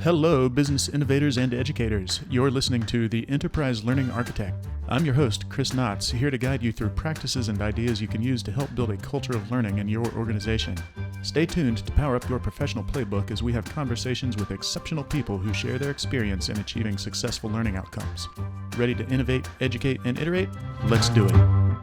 Hello, business innovators and educators. You're listening to The Enterprise Learning Architect. I'm your host, Chris Knotts, here to guide you through practices and ideas you can use to help build a culture of learning in your organization. Stay tuned to power up your professional playbook as we have conversations with exceptional people who share their experience in achieving successful learning outcomes. Ready to innovate, educate, and iterate? Let's do it.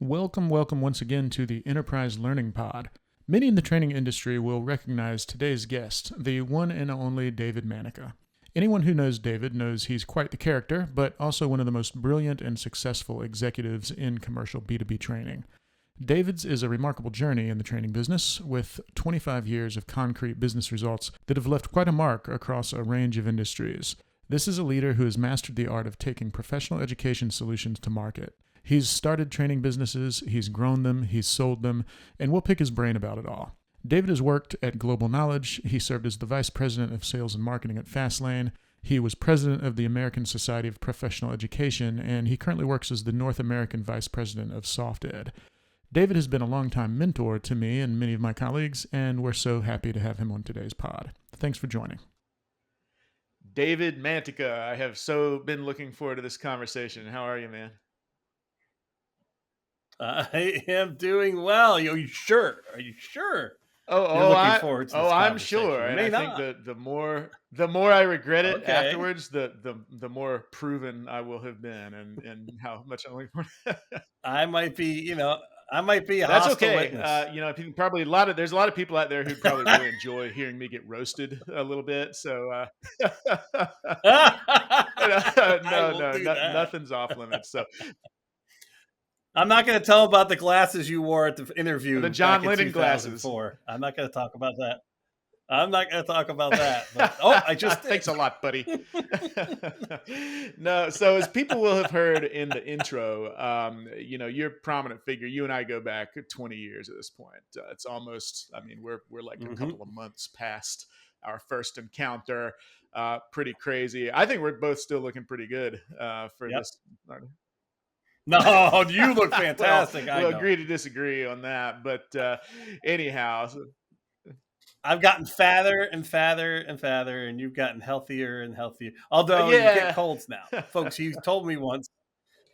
Welcome once again to the Enterprise Learning Pod. Many in the training industry will recognize today's guest, the one and only David Mantica. Anyone who knows David knows he's quite the character, but also one of the most brilliant and successful executives in commercial B2B training. David's is a remarkable journey in the training business, with 25 years of concrete business results that have left quite a mark across a range of industries. This is a leader who has mastered the art of taking professional education solutions to market. He's started training businesses, he's grown them, he's sold them, and we'll pick his brain about it all. David has worked at Global Knowledge. He served as the Vice President of Sales and Marketing at Fastlane. He was President of the American Society of Professional Education, and he currently works as the North American Vice President of SoftEd. David has been a longtime mentor to me and many of my colleagues, and we're so happy to have him on today's pod. Thanks for joining. David Mantica, I have so been looking forward to this conversation. How are you, man? I am doing well. Are you sure? Are you sure? I'm sure. And I think the more I regret it afterwards, the more proven I will have been, and how much I'm looking for. I might be a That's hostile okay. witness. Probably there's a lot of people out there who probably really enjoy hearing me get roasted a little bit. So nothing's off limits. So. I'm not going to tell about the glasses you wore at the interview. The John Lennon glasses. I'm not going to talk about that. But, I just thanks a lot, buddy. No, so as people will have heard in the intro, you're a prominent figure. You and I go back 20 years at this point. It's almost, we're like a couple of months past our first encounter. Pretty crazy. I think we're both still looking pretty good for this. No, you look fantastic. We'll agree to disagree on that. But anyhow. I've gotten fatter and fatter and fatter, and you've gotten healthier and healthier. Although you get colds now. Folks, he told me once,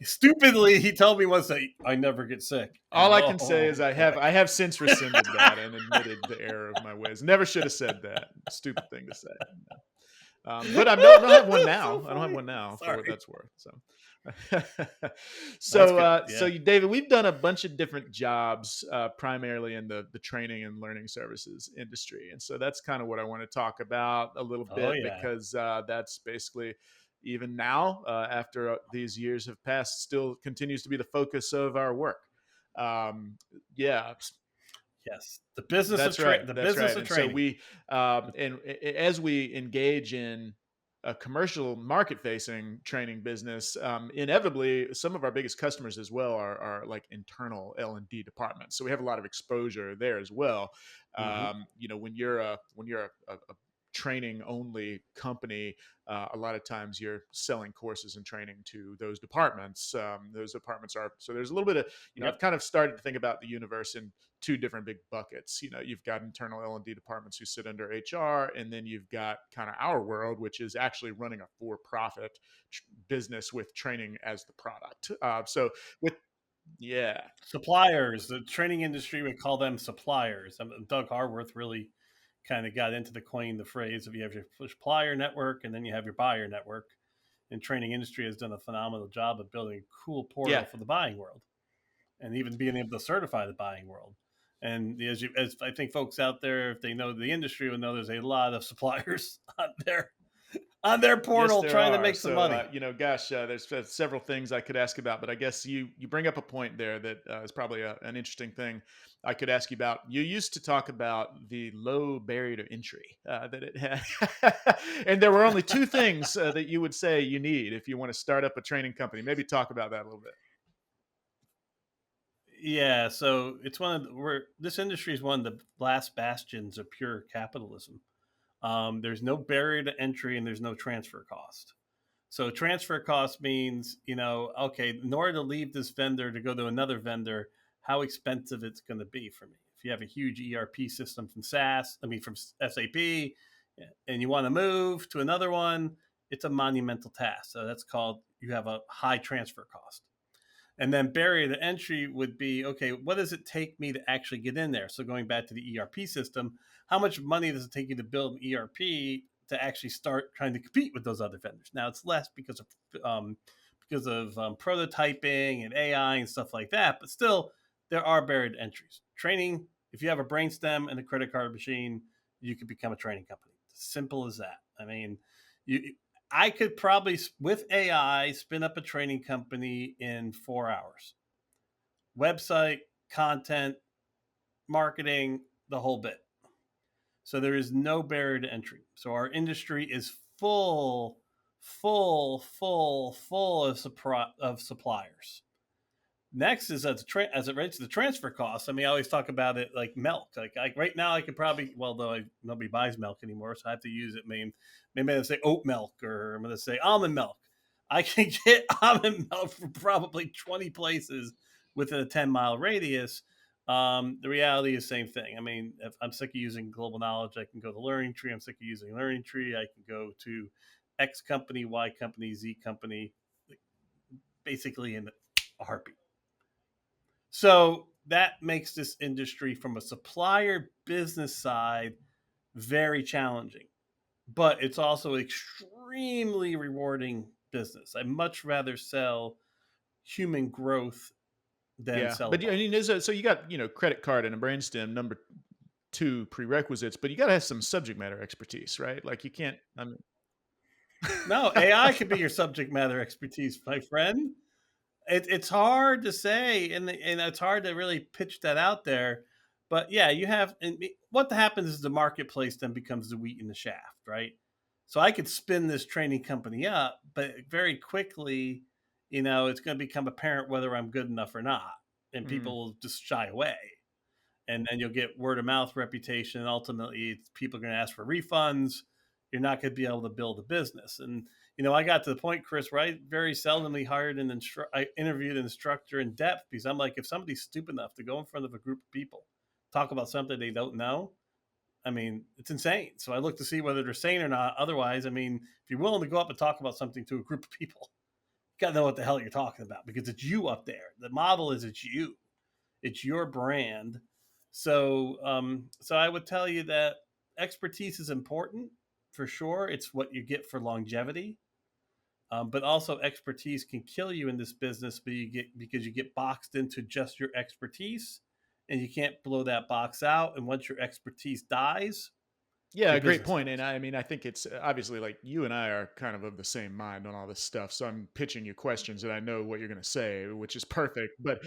stupidly, that I never get sick. All I can say is I have since rescinded that and admitted the error of my ways. Never should have said that. Stupid thing to say. But I don't have one now. I don't have one now for what that's worth. So David, we've done a bunch of different jobs, primarily in the training and learning services industry. And so that's kind of what I want to talk about a little bit, because that's basically, even now, after these years have passed, still continues to be the focus of our work. Yes, the business of training. So we, and as we engage in a commercial market-facing training business, inevitably, some of our biggest customers as well are like internal L&D departments. So we have a lot of exposure there as well. When you're a training-only company, a lot of times you're selling courses and training to those departments. Those departments are, so there's a little bit of, I've kind of started to think about the universe in two different big buckets. You've got internal L&D departments who sit under HR, and then you've got kind of our world, which is actually running a for-profit business with training as the product. Suppliers, the training industry would call them suppliers. Doug Harworth really kind of got into the phrase of, you have your supplier network and then you have your buyer network. And training industry has done a phenomenal job of building a cool portal for the buying world, and even being able to certify the buying world. And as I think folks out there, if they know the industry, will know there's a lot of suppliers on their portal trying to make some money. There's several things I could ask about, but I guess you bring up a point there that is probably an interesting thing I could ask you about. You used to talk about the low barrier to entry that it had, and there were only two things that you would say you need if you want to start up a training company. Maybe talk about that a little bit. Yeah, so it's this industry is one of the last bastions of pure capitalism. There's no barrier to entry and there's no transfer cost. So transfer cost means, in order to leave this vendor to go to another vendor, how expensive it's going to be for me. If you have a huge ERP system from SAP, and you want to move to another one, it's a monumental task. So that's called, you have a high transfer cost. And then barrier to entry would be, okay, what does it take me to actually get in there? So going back to the ERP system, how much money does it take you to build an ERP to actually start trying to compete with those other vendors? Now it's less because of prototyping and AI and stuff like that, but still there are barrier to entries. Training, if you have a brainstem and a credit card machine, you could become a training company. Simple as that. I mean, you I could probably, with AI, spin up a training company in 4 hours. Website, content, marketing, the whole bit. So there is no barrier to entry. So our industry is full of suppliers. Next is as it relates to the transfer costs. I mean, I always talk about it like milk. Right now, I could probably, well, though nobody buys milk anymore, so I have to use it. Maybe I say oat milk, or I'm going to say almond milk. I can get almond milk from probably 20 places within a 10-mile radius. The reality is the same thing. I mean, if I'm sick of using Global Knowledge, I can go to Learning Tree. I'm sick of using Learning Tree. I can go to X company, Y company, Z company, basically in a heartbeat. So that makes this industry from a supplier business side very challenging, but it's also extremely rewarding business. I much rather sell human growth than Yeah, sell a but I bot. mean, so you got credit card and a brainstem, number two prerequisites, but you got to have some subject matter expertise, right? Like you can't. I mean, No, AI could be your subject matter expertise, my friend. It's hard to say, and it's hard to really pitch that out there. But yeah, you have, and what happens is the marketplace then becomes the wheat in the shaft, right? So I could spin this training company up, but very quickly, it's going to become apparent whether I'm good enough or not, and mm, people will just shy away. And then you'll get word of mouth reputation. And ultimately, people are going to ask for refunds. You're not going to be able to build a business. And I got to the point, Chris, where I very seldomly hired I interviewed an instructor in depth, because I'm like, if somebody's stupid enough to go in front of a group of people, talk about something they don't know, I mean, it's insane. So I look to see whether they're sane or not. Otherwise, I mean, if you're willing to go up and talk about something to a group of people, you got to know what the hell you're talking about, because it's you up there. The model is, it's you. It's your brand. So I would tell you that expertise is important for sure. It's what you get for longevity. But also expertise can kill you in this business, because you get boxed into just your expertise, and you can't blow that box out. And once your expertise dies, yeah, your great business point. dies. And I mean, I think it's obviously like you and I are kind of the same mind on all this stuff. So I'm pitching you questions that I know what you're going to say, which is perfect. But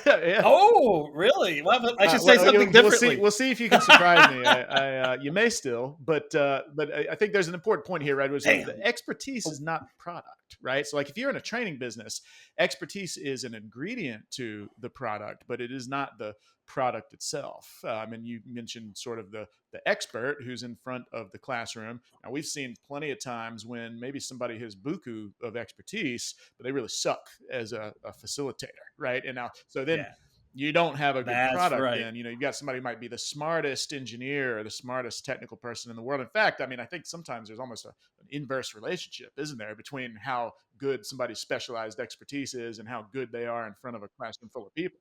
yeah, Oh, really? Well, I should say well, something we'll see. differently. We'll see if you can surprise me. You may still, but I think there's an important point here, right? Which is the Damn. expertise Oh, is not product, right? So, like, if you're in a training business, expertise is an ingredient to the product, but it is not the product itself. And you mentioned sort of the expert who's in front of the classroom. Now, we've seen plenty of times when maybe somebody has buku of expertise, but they really suck as a facilitator, right? And now, so then yeah, you don't have a good that's product. right. Then you've got somebody who might be the smartest engineer or the smartest technical person in the world. In fact, I mean, I think sometimes there's almost an inverse relationship, isn't there, between how good somebody's specialized expertise is and how good they are in front of a classroom full of people.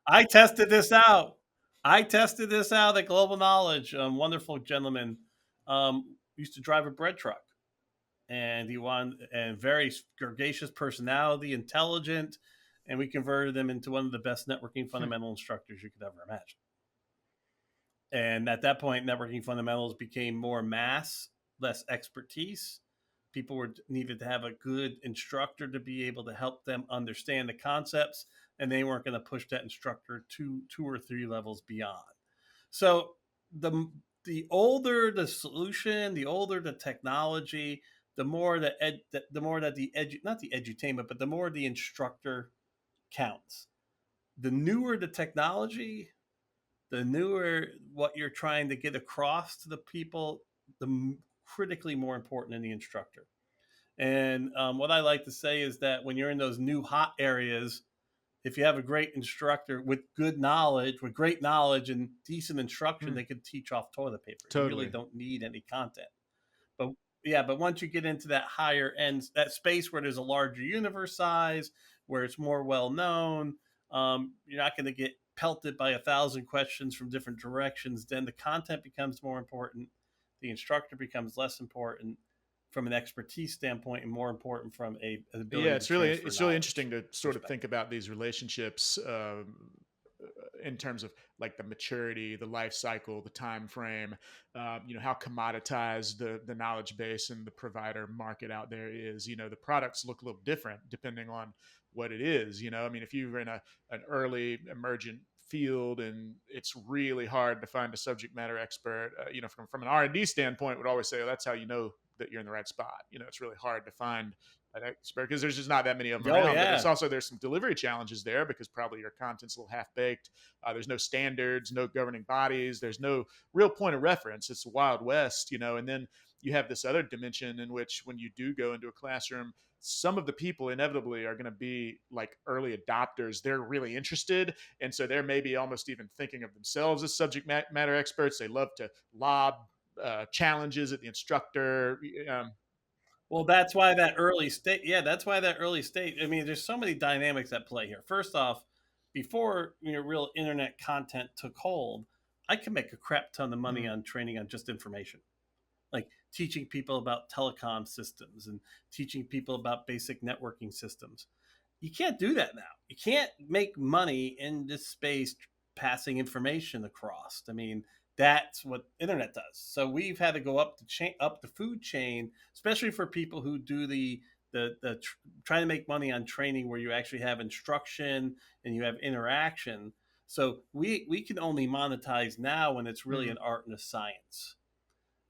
I tested this out. I tested this out at Global Knowledge. Wonderful gentleman, used to drive a bread truck, and he wanted, and very gregarious personality, intelligent, and we converted him into one of the best networking Hmm. fundamental instructors you could ever imagine. And at that point, networking fundamentals became more mass, less expertise. People needed to have a good instructor to be able to help them understand the concepts, and they weren't going to push that instructor two or three levels beyond. So the older the solution, the older the technology, the more the more that not the edutainment, but the more the instructor counts. The newer the technology, the newer what you're trying to get across to the people, the critically more important than the instructor. And what I like to say is that when you're in those new hot areas, if you have a great instructor with great knowledge and decent instruction, Mm, they can teach off toilet paper. You really totally. don't need any content. But yeah, but once you get into that higher end, that space where there's a larger universe size, where it's more well known, you're not going to get pelted by 1,000 questions from different directions. Then the content becomes more important. The instructor becomes less important from an expertise standpoint, and more important from an Yeah, ability to transfer it's really knowledge interesting to sort of think perspective. about these relationships in terms of like the maturity, the life cycle, the time frame, how commoditized the knowledge base and the provider market out there is. The products look a little different depending on what it is. I mean, if you're in an early emergent field and it's really hard to find a subject matter expert, from an R&D standpoint, would always say, oh, that's how you know that you're in the right spot. It's really hard to find an expert because there's just not that many of them Oh around. But it's yeah. also there's some delivery challenges there because probably your content's a little half baked. There's no standards, no governing bodies. There's no real point of reference. It's the Wild West, and then you have this other dimension in which when you do go into a classroom, some of the people inevitably are going to be like early adopters. They're really interested. And so they're maybe almost even thinking of themselves as subject matter experts. They love to lob challenges at the instructor. Well, that's why that early state. Yeah, that's why that early state. I mean, there's so many dynamics at play here. First off, before real internet content took hold, I could make a crap ton of money Mm, on training on just information, like teaching people about telecom systems and teaching people about basic networking systems. You can't do that now. You can't make money in this space passing information across. I mean, that's what internet does. So we've had to go up the food chain, especially for people who do trying to make money on training where you actually have instruction and you have interaction. So we can only monetize now when it's really mm. an art and a science.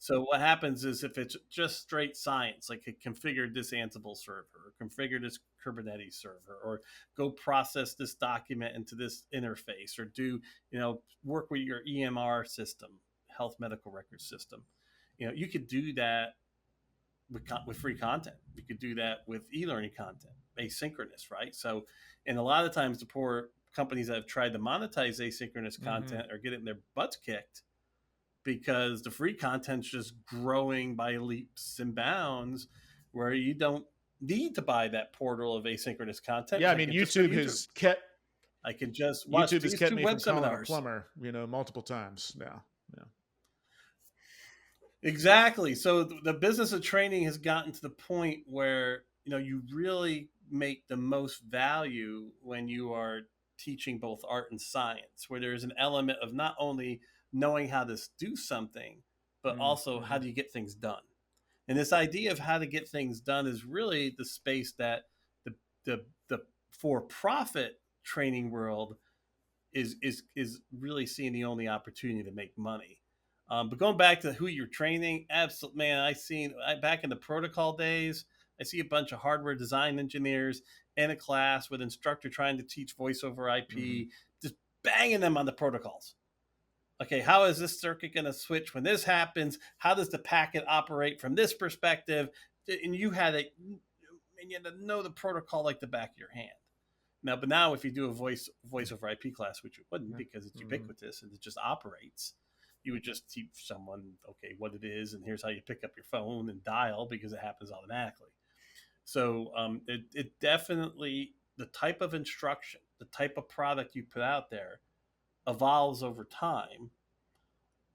So what happens is if it's just straight science, like a configure this Ansible server, or configure this Kubernetes server, or go process this document into this interface, or do work with your EMR system, health medical record system, you could do that with free content. You could do that with e-learning content, asynchronous, right? So, and a lot of times the poor companies that have tried to monetize asynchronous Hmm. content are getting their butts kicked because the free content's just growing by leaps and bounds where you don't need to buy that portal of asynchronous content Yeah, because I I mean, can just go to YouTube. I can just watch YouTube has these kept two me web from calling a seminars. plumber, multiple times now. Yeah. Exactly. So the business of training has gotten to the point where you really make the most value when you are teaching both art and science, where there's an element of not only knowing how to do something, but also how Mm-hmm. do you get things done. And this idea of how to get things done is really the space that the for-profit training world is really seeing the only opportunity to make money. But going back to who you're training, absolutely, man. Back in the protocol days, I see a bunch of hardware design engineers in a class with instructor trying to teach voice over Mm-hmm. IP, just banging them on the protocols. Okay, how is this circuit going to switch when this happens? How does the packet operate from this perspective? And you had to know the protocol like the back of your hand. But now if you do a voice over IP class, which you wouldn't because it's Mm-hmm. ubiquitous and it just operates, you would just teach someone, okay, what it is, and here's how you pick up your phone and dial because it happens automatically. So it definitely, the type of instruction, the type of product you put out there evolves over time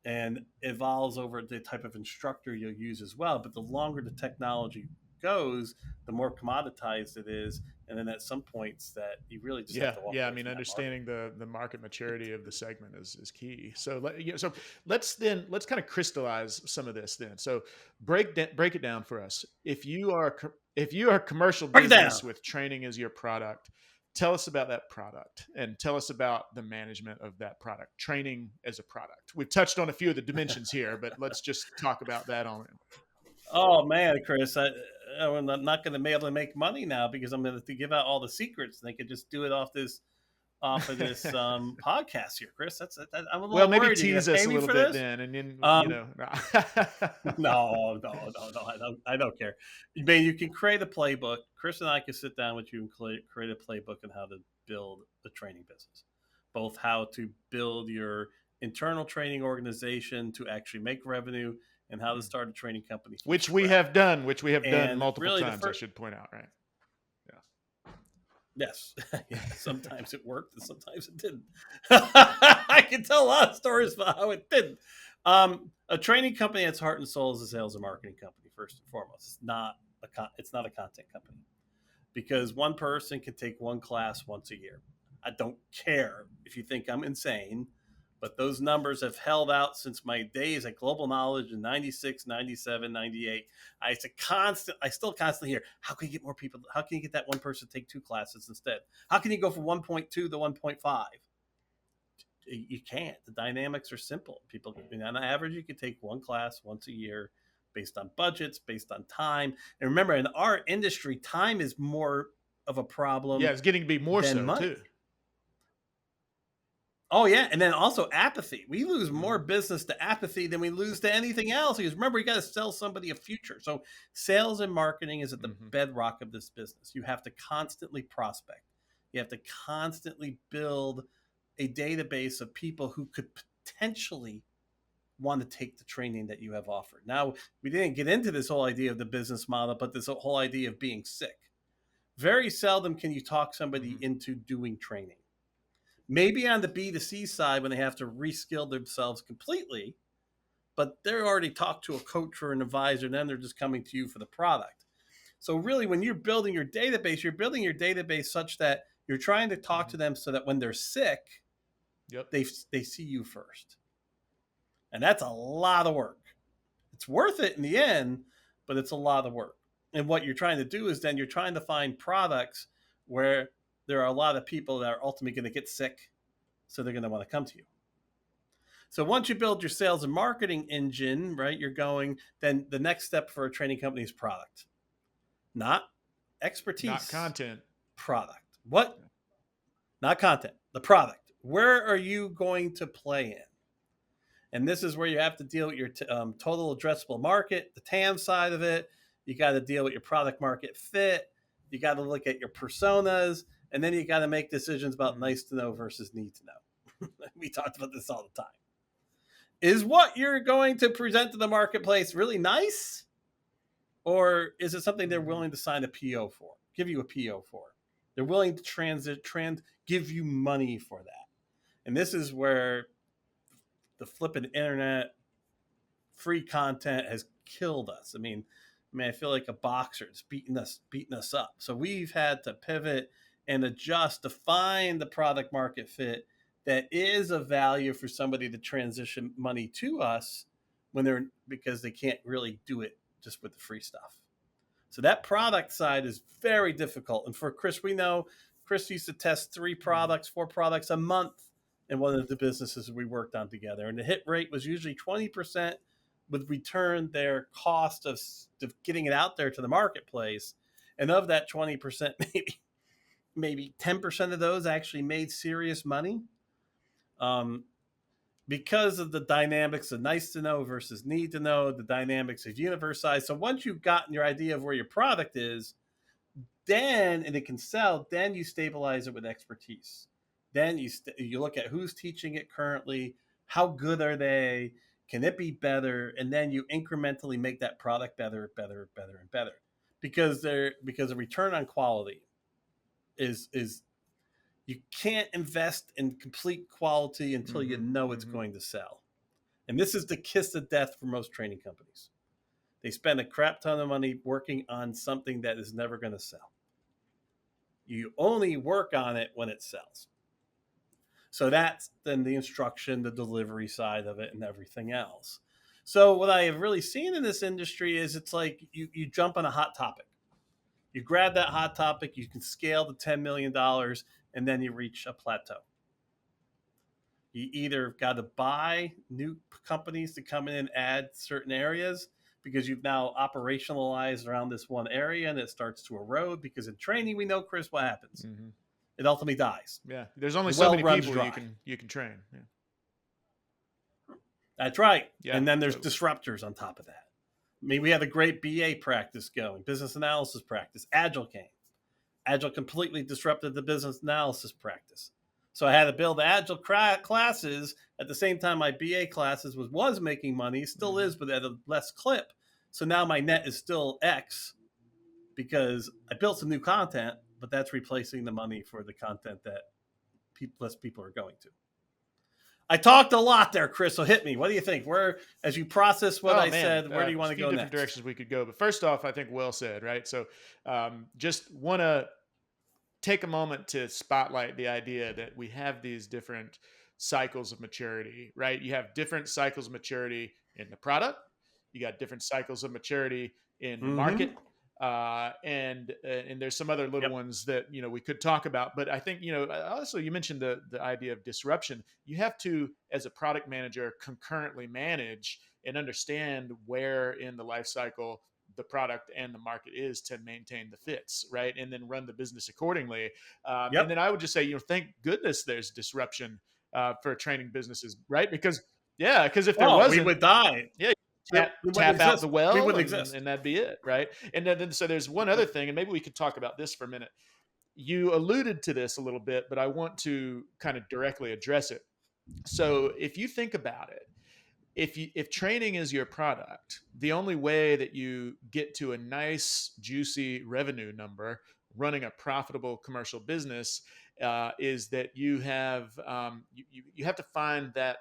and evolves over the type of instructor you'll use as well. But the longer the technology goes, the more commoditized it is. And then at some points that you really just have Yeah, to walk yeah. I away mean, from that market. understanding the market maturity of the segment is key. So so let's kind of crystallize some of this then. So break it down for us. If you are a commercial Break it down. business with training as your product, tell us about that product and tell us about the management of that product. Training as a product. We've touched on a few of the dimensions here, but let's just talk about that on. Oh man, Chris, I'm not going to be able to make money now because I'm going to give out all the secrets. And they could just do it off this off of this podcast here, Chris. I'm a Well, little maybe worried. Are you tease going to us pay a me little for bit this? then, and then Um, no. no, I don't care. I mean, you can create a playbook. Chris and I can sit down with you and create a playbook on how to build a training business, both how to build your internal training organization to actually make revenue, and how to start a training company from which we scratch. have done And multiple really, the times. I first, should point out, right? yes, yeah, sometimes it worked and sometimes it didn't. I can tell a lot of stories about how it didn't. A training company at its heart and soul is a sales and marketing company. First and foremost, it's not a content company, because one person can take one class once a year. I don't care if you think I'm insane, but those numbers have held out since my days at Global Knowledge in 96, 97, 98. I still constantly hear, how can you get more people? How can you get that one person to take two classes instead? How can you go from 1.2 to 1.5? You can't. The dynamics are simple. People, on average, you can take one class once a year based on budgets, based on time. And remember, in our industry, time is more of a Yeah, problem it's getting to be more than so money. too. Oh, yeah. And then also apathy. We lose more Mhm. business to apathy than we lose to anything else. Because remember, you got to sell somebody a future. So sales and marketing is at the Mhm. bedrock of this business. You have to constantly prospect. You have to constantly build a database of people who could potentially want to take the training that you have offered. Now, we didn't get into this whole idea of the business model, but this whole idea of being sick. Very seldom can you talk somebody Mhm. into doing training. Maybe on the B2C side when they have to reskill themselves completely, but they're already talked to a coach or an advisor, and then they're just coming to you for the product. So really, when you're building your database such that you're trying to talk to Mhm. them so that when they're sick, Yep. they see you first. And that's a lot of work. It's worth it in the end, but it's a lot of work. And what you're trying to do is then you're trying to find products where there are a lot of people that are ultimately going to get sick, so they're going to want to come to you. So once you build your sales and marketing engine, right, then the next step for a training company is product, not Not expertise, content. product. What? Not content, the product. Where are you going to play in? And this is where you have to deal with your total addressable market, the TAM side of it. You got to deal with your product market fit. You got to look at your personas. And then you got to make decisions about Mhm. nice to know versus need to know. We talked about this all the time. Is what you're going to present to the marketplace really nice? Or is it something they're Mhm. willing to sign a PO for, give you a PO for? They're willing to give you money for that. And this is where the flipping internet free content has killed us. I feel like a boxer. It's beating us up. So we've had to pivot and adjust to find the product market fit that is of value for somebody to transition money to us because they can't really do it just with the free stuff. So that product side is very difficult. And for Chris, we know Chris used to test Mhm. 4 products a month in one of the businesses we worked on together. And the hit rate was usually 20% would return their cost of getting it out there to the marketplace. And of that 20%, maybe 10% of those actually made serious money. Um, because of the dynamics of nice to know versus need to know, the dynamics of universe size. So once you've gotten your idea of where your product is, and it can sell, then you stabilize it with expertise. Then you look at who's teaching it currently, how good are they, can it be better, and then you incrementally make that product better, better, better, and better, because the return on quality is you can't invest in complete quality until you Mhm. know it's Mhm. going to sell. And this is the kiss of death for most training companies. They spend a crap ton of money working on something that is never going to sell. You only work on it when it sells. So that's then the instruction, the delivery side of it, and everything else. So what I have really seen in this industry is it's like you jump on a hot topic. You grab that hot topic, you can scale to $10 million, and then you reach a plateau. You either got to buy new companies to come in and add certain areas because you've now operationalized around this one area and it starts to erode, because in training we know, Chris, what happens. Mhm. it ultimately dies. Yeah. There's only The so well many runs people dry. you can train. Yeah. That's right. Yeah. And then there's Totally. disruptors on top of that. I mean, we had a great BA practice going, business analysis practice. Agile came. Agile completely disrupted the business analysis practice. So I had to build Agile classes at the same time my BA classes was making money, still Mm-hmm. is, but at a less clip. So now my net is still X because I built some new content, but that's replacing the money for the content that less people are going to. I talked a lot there, Chris. So hit me. What do you think? Where, as you process what Oh I man, said, where do you there's want a to few go different next? directions we could go. But first off, I think well said, right? So, just want to take a moment to spotlight the idea that we have these different cycles of maturity, right? You have different cycles of maturity in the product, you got different cycles of maturity in the Mm-hmm. market, and there's some other little Yep. ones that we could talk about. But I think also you mentioned the idea of disruption. You have to, as a product manager, concurrently manage and understand where in the life cycle the product and the market is to maintain the fits, right? And then run the business accordingly. And Yep. then I would just say, thank goodness there's disruption for training businesses, right? Because yeah, because if there Oh, we wasn't, would die. yeah, We wouldn't tap out the exist. We well, wouldn't and exist. that'd be it, right? And then so there's one other thing, and maybe we could talk about this for a minute. You alluded to this a little bit, but I want to kind of directly address it. So if you think about it, if training is your product, the only way that you get to a nice juicy revenue number running a profitable commercial business is that you have to find that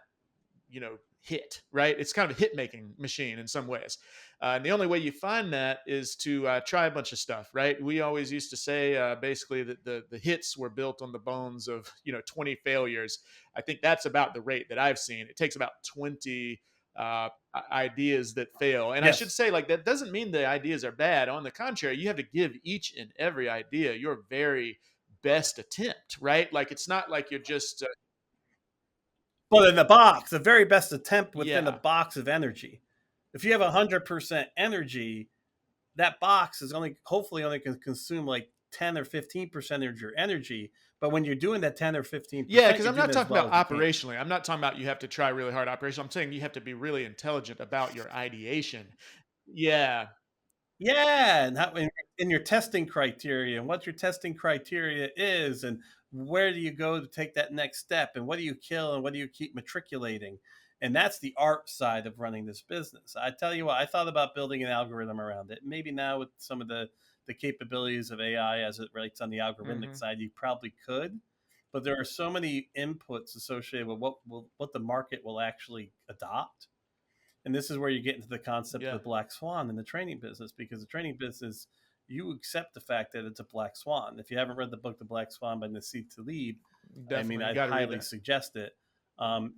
hit, right? It's kind of a hit making machine in some ways, and the only way you find that is to try a bunch of stuff, right? We always used to say basically that the hits were built on the bones of 20 failures. I think that's about the rate that I've seen. It takes about 20 ideas that fail. And I should Yes. say, like, that doesn't mean the ideas are bad. On the contrary, you have to give each and every idea your very best attempt, right? Like, it's not like you're just But in the box, the very best attempt within the yeah. box of energy. If you have 100% energy, that box is only hopefully only can consume like 10 or 15% of your energy. But when you're doing that 10 or Yeah, 15%, because you're I'm doing not it as talking well about as you can. operationally. I'm not talking about you have to try really hard operationally. I'm saying you have to be really intelligent about your ideation. Yeah, Yeah, and how in your testing criteria and what your testing criteria is, and where do you go to take that next step, and what do you kill, and what do you keep matriculating, and that's the art side of running this business. I tell you what, I thought about building an algorithm around it. Maybe now with some of the capabilities of AI as it relates on the algorithmic hmm, side, you probably could, but there are so many inputs associated with what the market will actually adopt, and this is where you get into the concept of yeah, the black swan in the training business, because the training business, you accept the fact that it's a black swan. If you haven't read the book The Black Swan by Nassim Taleb, I mean, definitely. You I'd got to read highly that. suggest it. um,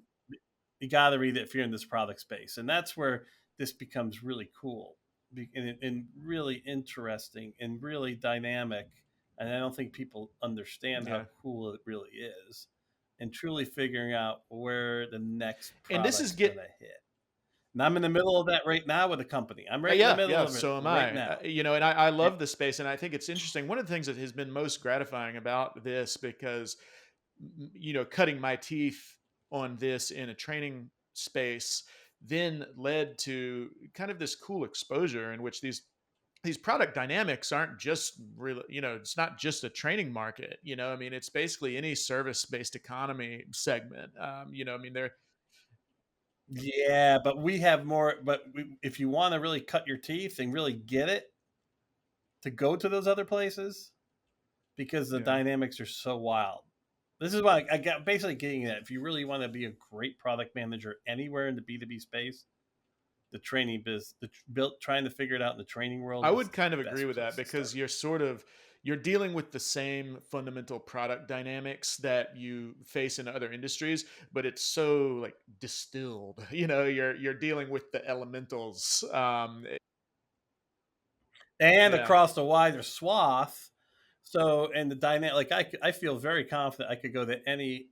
you got to read it if you're in this product space, and that's where this becomes really cool and really interesting and really dynamic. And I don't think people understand how Yeah, cool it really is, and truly figuring out where the next and this is product's get going to hit. And I'm in the middle of that right now with a company. I'm right in the yeah, middle yeah. of it So am right I. now. And I Eh, love the space, and I think it's interesting. One of the things that has been most gratifying about this, because cutting my teeth on this in a training space then led to kind of this cool exposure in which these product dynamics aren't just really, it's not just a training market. I mean, it's basically any service based economy segment. I mean, they're Yeah, but we have more. But if you want to really cut your teeth and really get it to go to those other places, because the yeah. dynamics are so wild. This is why I got basically getting at. If you really want to be a great product manager anywhere in the B2B space, the training biz, built trying to figure it out in the training I world is would the kind of agree best with that place to because start. you're dealing with the same fundamental product dynamics that you face in other industries, but it's so like distilled. You're dealing with the elementals. And Yeah, across a wider swath. So, and the dynamic, like I feel very confident I could go to any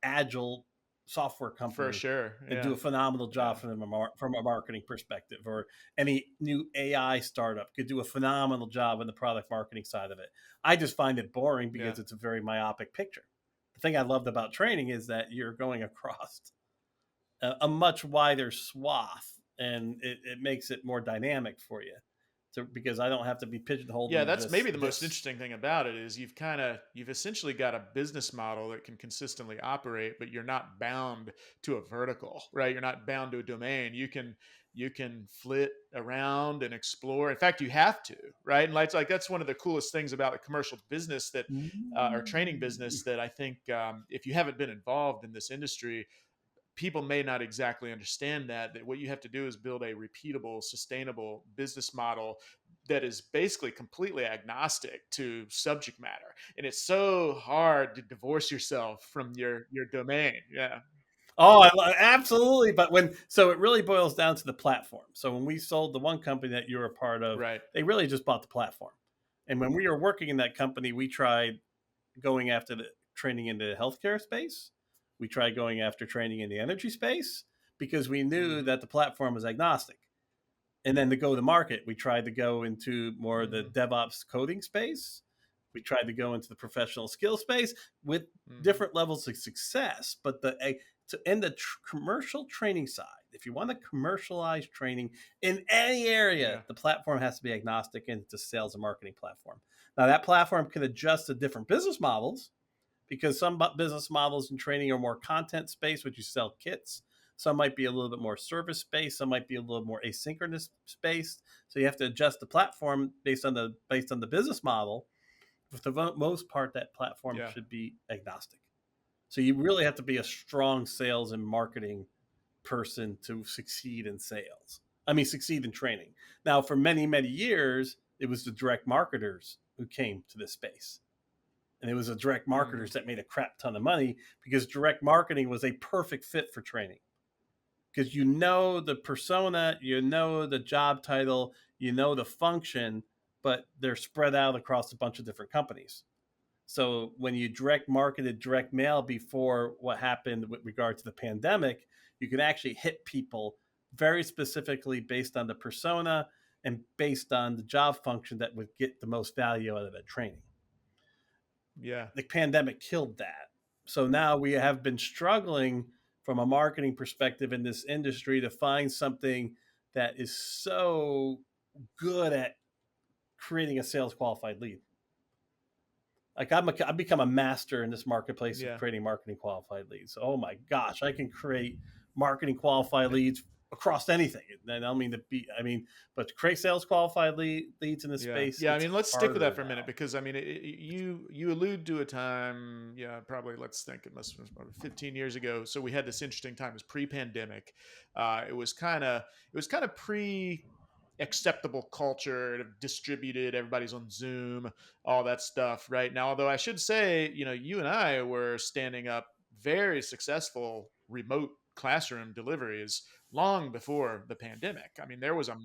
agile. software For company sure. and do Yeah. a phenomenal Yeah. job from a marketing perspective, or any new AI startup could do a phenomenal job in the product marketing side of it. I just find it boring Yeah. because it's a very myopic picture. The thing I loved about training is that you're going across a much wider swath, and it makes it more dynamic for you. So, because I don't have to be pigeonholed Yeah, into that's just maybe the most this. interesting thing about it is you've essentially got a business model that can consistently operate, but you're not bound to a vertical, right? You're not bound to a domain. You can flit around and explore. In fact, you have to, right? And like that's one of the coolest things about the commercial business that or training business that I think if you haven't been involved in this industry, people may not exactly understand that what you have to do is build a repeatable, sustainable business model that is basically completely agnostic to subject matter, and it's so hard to divorce yourself from your domain. Yeah. Oh, absolutely. But so it really boils down to the platform. So when we sold the one company that you were a part of, Right. they really just bought the platform. And when we were working in that company, we tried going after the training in the healthcare space. We tried going after training in the energy space because we knew Hmm. that the platform was agnostic. And then to go to market, we tried to go into more of the Hmm. DevOps coding space. We tried to go into the professional skill space with Hmm. different levels of success. But in the commercial training side, if you want to commercialize training in any area, Yeah. the platform has to be agnostic, and it's a sales and marketing platform. Now, that platform can adjust to different business models, because some business models in training are more content space, which you sell kits. Some might be a little bit more service space. Some might be a little more asynchronous space. So you have to adjust the platform based on the business model. For the most part, that platform Yeah. should be agnostic. So you really have to be a strong sales and marketing person to succeed in sales. I mean, succeed in training. Now, for many, many years, it was the direct marketers who came to this space, and it was the direct Hmm. marketers that made a crap ton of money, because direct marketing was a perfect fit for training, because you know the persona, you know the job title, you know the function, but they're spread out across a bunch of different companies. So when you direct marketed direct mail before what happened with regard to the pandemic, you could actually hit people very specifically based on the persona and based on the job function that would get the most value out of that training. Yeah. The pandemic killed that. So now we have been struggling from a marketing perspective in this industry to find something that is so good at creating a sales qualified lead. Like I've become a master in this marketplace of Yeah. creating marketing qualified leads. Oh my gosh, I can create marketing qualified leads across anything. And I don't mean to be, I mean, but to create sales qualified leads in this Yeah, space, yeah. I it's mean, let's stick with that harder for a minute now. because I mean, you allude to a time, yeah, probably let's think it must have been about 15 years ago. So we had this interesting time. It was pre-pandemic. It was kind of pre acceptable culture, distributed. Everybody's on Zoom, all that stuff, right? Now, although I should say, you and I were standing up very successful remote classroom deliveries long before the pandemic. I mean, there was a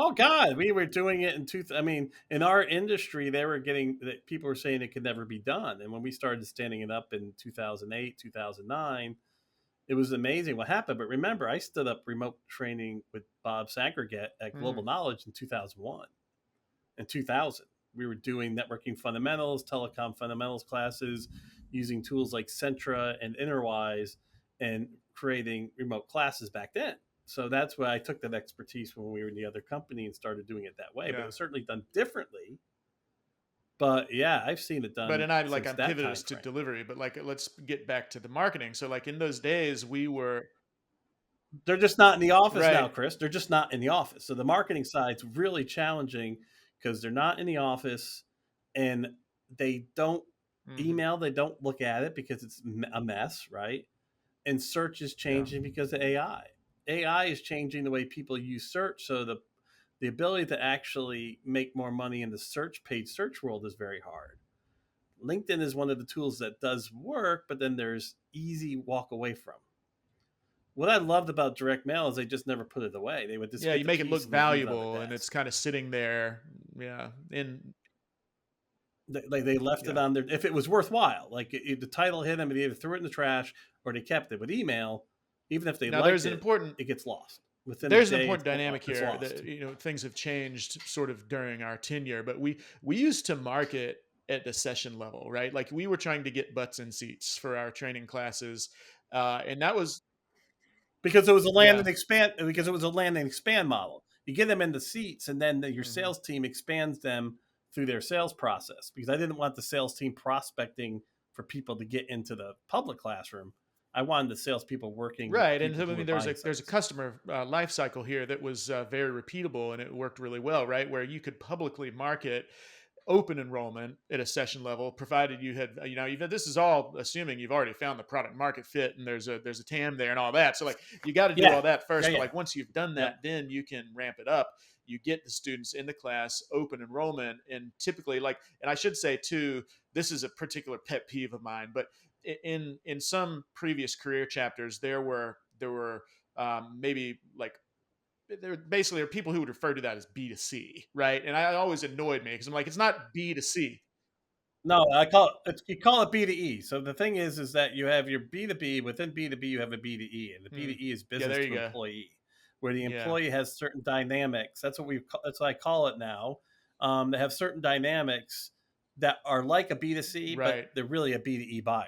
Oh God, we were doing it in I mean, in our industry, they were getting that people were saying it could never be done. And when we started standing it up in 2008, 2009, it was amazing what happened. But remember, I stood up remote training with Bob Sankerget at Global mm, Knowledge in 2001 and 2000. We were doing networking fundamentals, telecom fundamentals classes, using tools like Centra and Interwise, and creating remote classes back then. So that's why I took that expertise when we were in the other company and started doing it that way. But it yeah. was certainly done differently. But yeah, I've seen it But done and I like since I'm that pivoted time us to frame. delivery, but like let's get back to the marketing. So like in those days we were They're just not in the office right. now, Chris. They're just not in the office. So the marketing side's really challenging because they're not in the office, and they don't Hmm. email, they don't look at it because it's a mess, right? And search is Yeah. changing because of AI. AI is changing the way people use search. So the ability to actually make more money in the paid search world is very hard. LinkedIn is one of the tools that does work, but then there's easy walk away from. What I loved about direct mail is they just never put it away. They would just Yeah, get you the make it piece look and they leave it on the valuable and desk. it's kind of sitting there. Yeah. And Like they left it Yeah. on there if it was worthwhile. Like the title hit them and they either threw it in the trash or they kept it. With email, even if they Now liked it, it gets lost within a there's an day. important dynamic It's here lost. that things have changed sort of during our tenure, but we used to market at the session level, right? Like we were trying to get butts in seats for our training classes, and that was Because it was a land yeah. and expand. Because it was a land and expand model. You get them in the seats, and then your Hmm. sales team expands them through their sales process. Because I didn't want the sales team prospecting for people to get into the public classroom. I wanted the salespeople working with the Right, and people so, I who were mean, buying there's a sites. customer life cycle here that was very repeatable, and it worked really well, right? Where you could publicly market open enrollment at a session level, provided you had, even this is all assuming you've already found the product market fit, and there's a TAM there and all that. So like you got to do Yeah, all that yeah, first, but yeah. like once you've done Yep. that, then you can ramp it up. You get the students in the class, open enrollment, and typically like, and I should say too, this is a particular pet peeve of mine, but in some previous career chapters, there were maybe like there are people who would refer to that as B2C, right? And I always annoyed me because I'm like, it's not B2C. No, I call it. You call it B2E. So the thing is that you have your B2B. Within B2B, you have a B2E, and the Hmm. B2E is Yeah, business there you to go. employee, where the Yeah, employee has certain dynamics. That's what I call it now. They have certain dynamics that are like a B2C, but right. they're really a B2E buyer.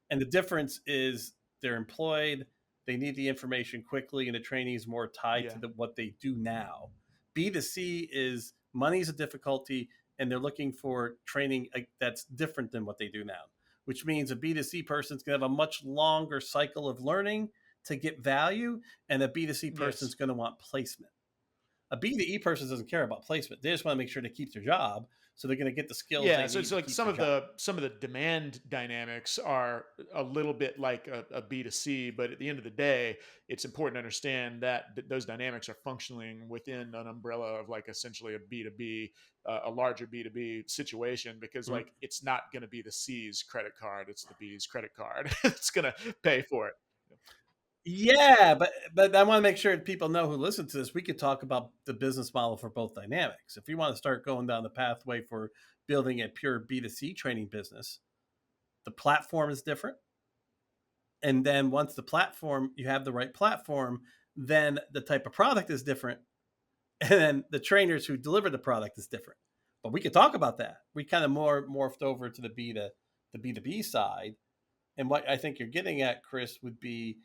And the difference is they're employed, they need the information quickly, and the training is more tied to Yeah, what they do now. B2C is money's a difficulty, and they're looking for training that's different than what they do now, which means a B2C person is going to have a much longer cycle of learning to get value, and a B2C person yes. is going to want placement. A B2E person doesn't care about placement. They just want to make sure they keep their job. So they're going to get the skills Yeah, they so need it's to like keep their job. some of the demand dynamics are a little bit like a B2C, but at the end of the day, it's important to understand that those dynamics are functioning within an umbrella of like essentially a B2B, a larger B2B situation, because Mhm. like it's not going to be the C's credit card, it's the B's credit card. It's going to pay for it. Yeah, but I want to make sure that people know who listen to this. We could talk about the business model for both dynamics. If you want to start going down the pathway for building a pure B2C training business, the platform is different. And then once you have the right platform, then the type of product is different. And then the trainers who deliver the product is different. But we could talk about that. We kind of more morphed over to the B2B side. And what I think you're getting at, Chris, would be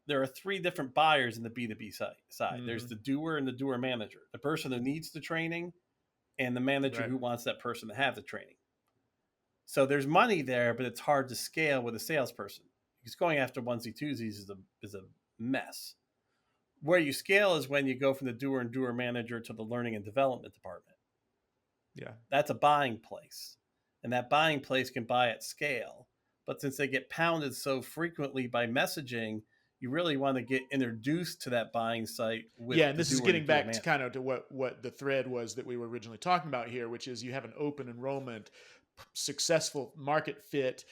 there are three different buyers in the B2B side. There's Hmm. the doer and the doer manager, the person who needs the training, and the manager Right. who wants that person to have the training. So there's money there, but it's hard to scale with a salesperson because going after onesie twosies is a mess. Where you scale is when you go from the doer and doer manager to the learning and development department. Yeah. That's a buying place. And that buying place can buy at scale. But since they get pounded so frequently by messaging, you really want to get introduced to that buying site Yeah, with and the this is doer and the getting doer back to manager. kind of to what the thread was that we were originally talking about here, which is you have an open enrollment, successful market fit.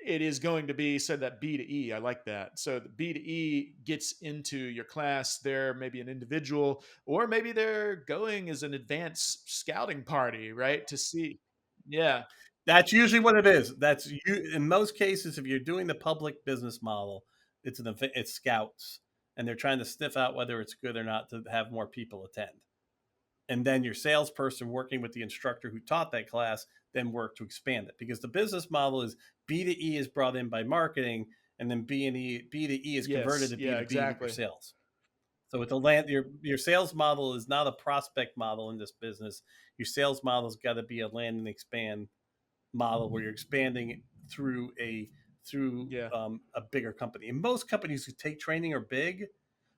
It is going to be said that B to E. I like that. So the B to E gets into your class. They're maybe an individual, or maybe they're going as an advanced scouting party, right? To see. Yeah. That's usually what it is. That's you in most cases. If you're doing the public business model, it's scouts, and they're trying to sniff out whether it's good or not to have more people attend. And then your salesperson working with the instructor who taught that class then work to expand it because the business model is B to E is brought in by marketing, and then B to E is converted Yes. to B Yeah. to B with your Exactly. sales. So with the land, your sales model is not a prospect model in this business. Your sales model's got to be a land and expand model where you're expanding through Yeah. a bigger company. And most companies who take training are big.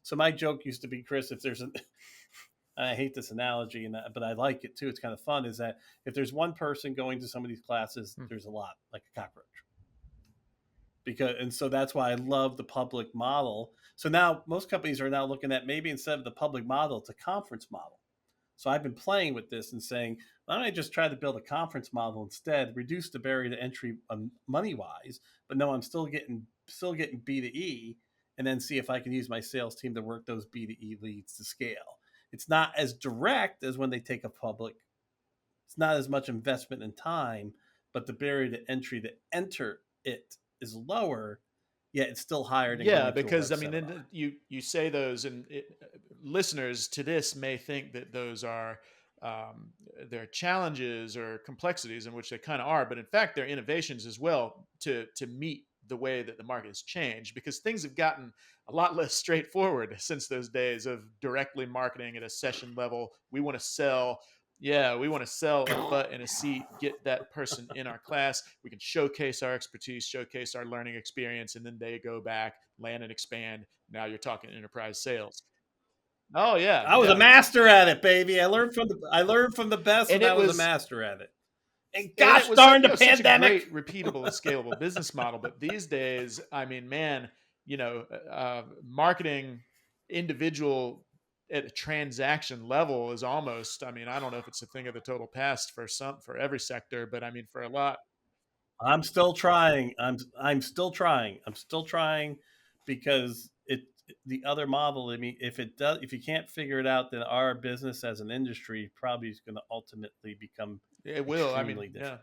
So my joke used to be, Chris, if there's an I hate this analogy, but I like it too. It's kind of fun. Is that if there's one person going to some of these classes, Hmm. there's a lot, like a cockroach. And so that's why I love the public model. So now most companies are now looking at maybe instead of the public model, it's a conference model. So I've been playing with this and saying, why don't I just try to build a conference model instead, reduce the barrier to entry money wise, but no, I'm still getting B to E, and then see if I can use my sales team to work those B to E leads to scale. It's not as direct as when they take a public It's not as much investment in time, but the barrier to entry to enter it is lower, yet it's still higher than Yeah, going to a because web I mean, seminar. then you say those, and listeners to this may think that those are um, they're challenges or complexities, in which they kind of are, but in fact, they're innovations as well to meet the way that the market has changed, because things have gotten a lot less straightforward since those days of directly marketing at a session level. We want to sell. Yeah, we want to sell a butt in a seat, get that person in our class. We can showcase our expertise, showcase our learning experience, and then they go back, land and expand. Now you're talking enterprise sales. Oh yeah, I was a yeah. master at it, baby. I learned from the best, And and I it was a was master at it. And and it gosh was such, darn the such a pandemic. great repeatable and scalable business model. But these days, I mean, man, marketing individual at a transaction level is almost, I mean, I don't know if it's a thing of the total past for every sector, but I mean for a lot. I'm still trying. I'm still trying. I'm still trying because the other model. I mean, if you can't figure it out, then our business as an industry probably is going to ultimately become It will. I mean, extremely yeah. different.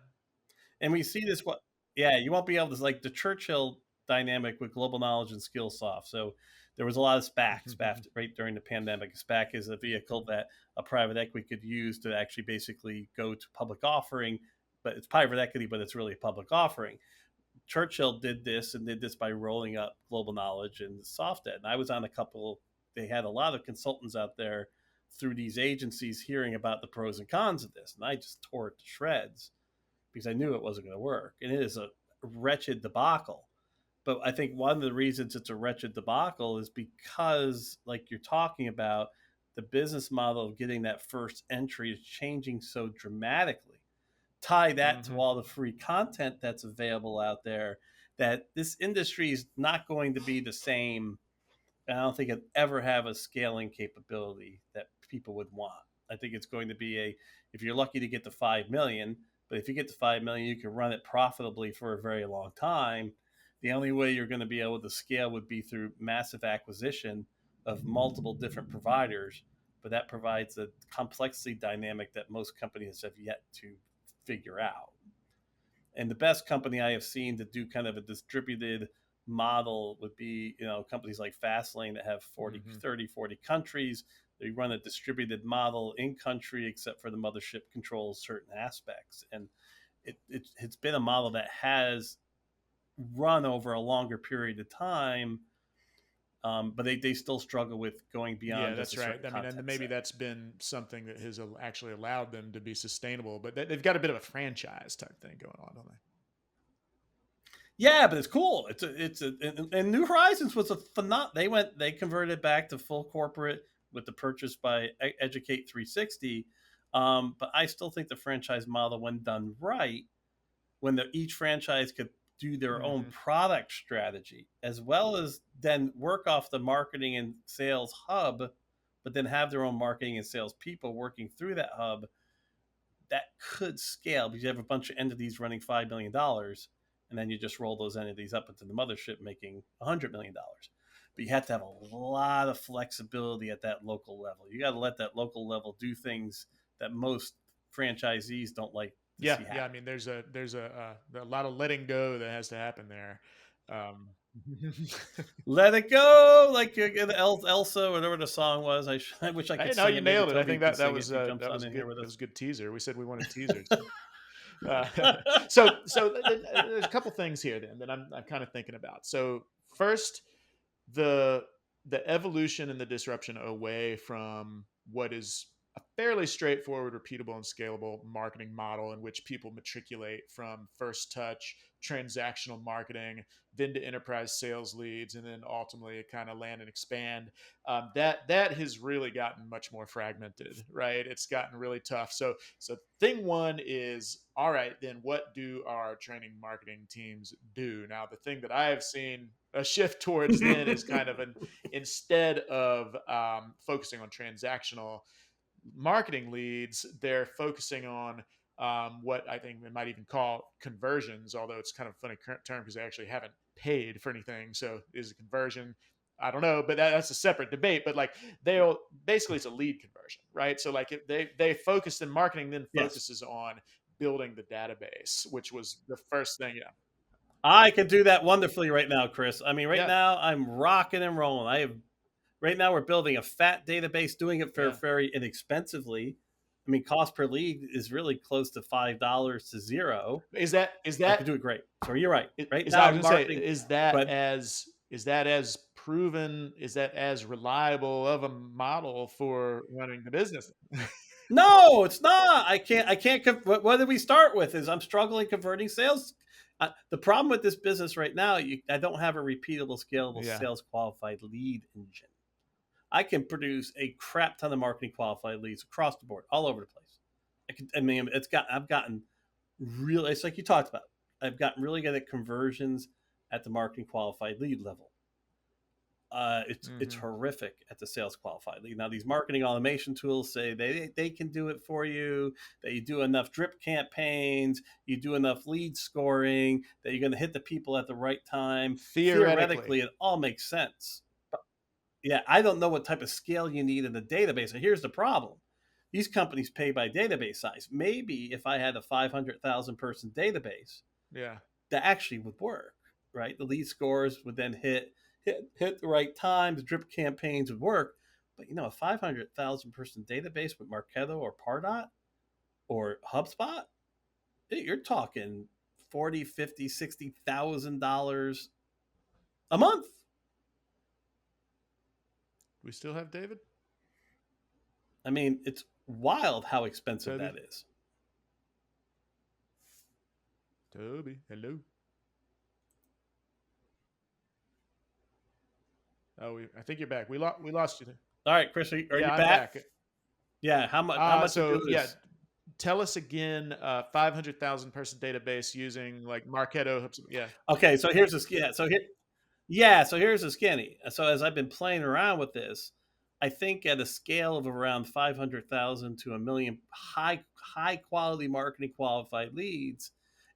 And we see this. What? Yeah, you won't be able to, like the Churchill dynamic with global knowledge and Skillsoft. So there was a lot of SPAC right during the pandemic. SPAC is a vehicle that a private equity could use to actually basically go to public offering, but it's private equity, but it's really a public offering. Churchill did this and did this by rolling up global knowledge and SoftEd. And I was on a couple. They had a lot of consultants out there through these agencies hearing about the pros and cons of this, and I just tore it to shreds because I knew it wasn't going to work. And it is a wretched debacle. But I think one of the reasons it's a wretched debacle is because, like you're talking about, the business model of getting that first entry is changing so dramatically. Tie that to Mm-hmm. all the free content that's available out there, that this industry is not going to be the same. And I don't think it ever have a scaling capability that people would want. I think it's going to be if you're lucky to get to 5 million, but if you get to 5 million, you can run it profitably for a very long time. The only way you're going to be able to scale would be through massive acquisition of multiple different providers, but that provides a complexity dynamic that most companies have yet to figure out. And the best company I have seen to do kind of a distributed model would be, companies like Fastlane that have 40, Mm-hmm. 30, 40 countries. They run a distributed model in country, except for the mothership controls certain aspects. And it's been a model that has run over a longer period of time, but they still struggle with going Yeah, beyond just that's a right. certain I mean, and content maybe set. that's been something that has actually allowed them to be sustainable. But they've got a bit of a franchise type thing going on, don't they? Yeah, but it's cool. And New Horizons was a they converted back to full corporate with the purchase by Educate 360. But I still think the franchise model, when done right, each franchise could do their own Mm-hmm. product strategy as well as then work off the marketing and sales hub, but then have their own marketing and sales people working through that hub, that could scale because you have a bunch of entities running $5 million, and then you just roll those entities up into the mothership making $100 million. But you have to have a lot of flexibility at that local level. You got to let that local level do things that most franchisees don't like to Yeah, see yeah. I happen. mean, there's a lot of letting go that has to happen there. Um, Let it go, like Elsa, whatever the song was. I wish I hey, could no, sing you it. Maybe nailed it. I Toby think could that sing was it. He jumps on in here good. with That us. was a good teaser. We said we wanted teasers. Uh, so there's a couple things here then that I'm kind of thinking about. So first, the the evolution and the disruption away from what is a fairly straightforward, repeatable, and scalable marketing model in which people matriculate from first touch transactional marketing, then to enterprise sales leads, and then ultimately kind of land and expand. That has really gotten much more fragmented, right? It's gotten really tough. So thing one is, all right, then what do our training marketing teams do? Now, the thing that I have seen a shift towards then is kind of an, instead of focusing on transactional marketing leads, they're focusing on what I think they might even call conversions, although it's kind of a funny term because they actually haven't paid for anything. So is a conversion. I don't know, but that's a separate debate. But like they'll basically it's a lead conversion, right? So like they focused in marketing, then Yes. focuses on building the database, which was the first thing. Yeah, I can do that wonderfully right now, Chris. I mean, right yeah, now I'm rocking and rolling. I have right now we're building a fat database, doing it for yeah. very inexpensively. I mean, cost per lead is really close to $5 to zero. Is I that could do it great. So you're right. Right is I now, was gonna say marketing, is but that as proven, is that as reliable of a model for running the business? no, it's not. I can't. What did we start with? Is I'm struggling converting sales. The problem with this business right now, I don't have a repeatable, scalable Yeah. sales qualified lead engine. I can produce a crap ton of marketing qualified leads across the board, all over the place. I mean, I've gotten really. It's like you talked about. I've gotten really good at conversions at the marketing qualified lead level. It's Hmm. horrific at the sales qualified lead. Now these marketing automation tools say they can do it for you. That you do enough drip campaigns, you do enough lead scoring, that you're going to hit the people at the right time. Theoretically. Theoretically, it all makes sense. But yeah, I don't know what type of scale you need in the database. And here's the problem: these companies pay by database size. Maybe if I had a 500,000 person database, Yeah. that actually would work, right? The lead scores would then hit the right times, drip campaigns would work. But a 500,000 person database with Marketo or Pardot or HubSpot, you're talking 40, 50, $60,000 a month. We still have David? I mean, it's wild how expensive Toby? that is. Toby, hello. Oh, I think you're back. We lost you. All right, Chris, are Yeah, you I'm back? back. Yeah, how much to So do yeah, this? tell us again. 500,000 person database using like Marketo. Yeah, Okay, so here's this. Yeah, so here's the skinny. So as I've been playing around with this, I think at a scale of around 500,000 to a million high quality marketing qualified leads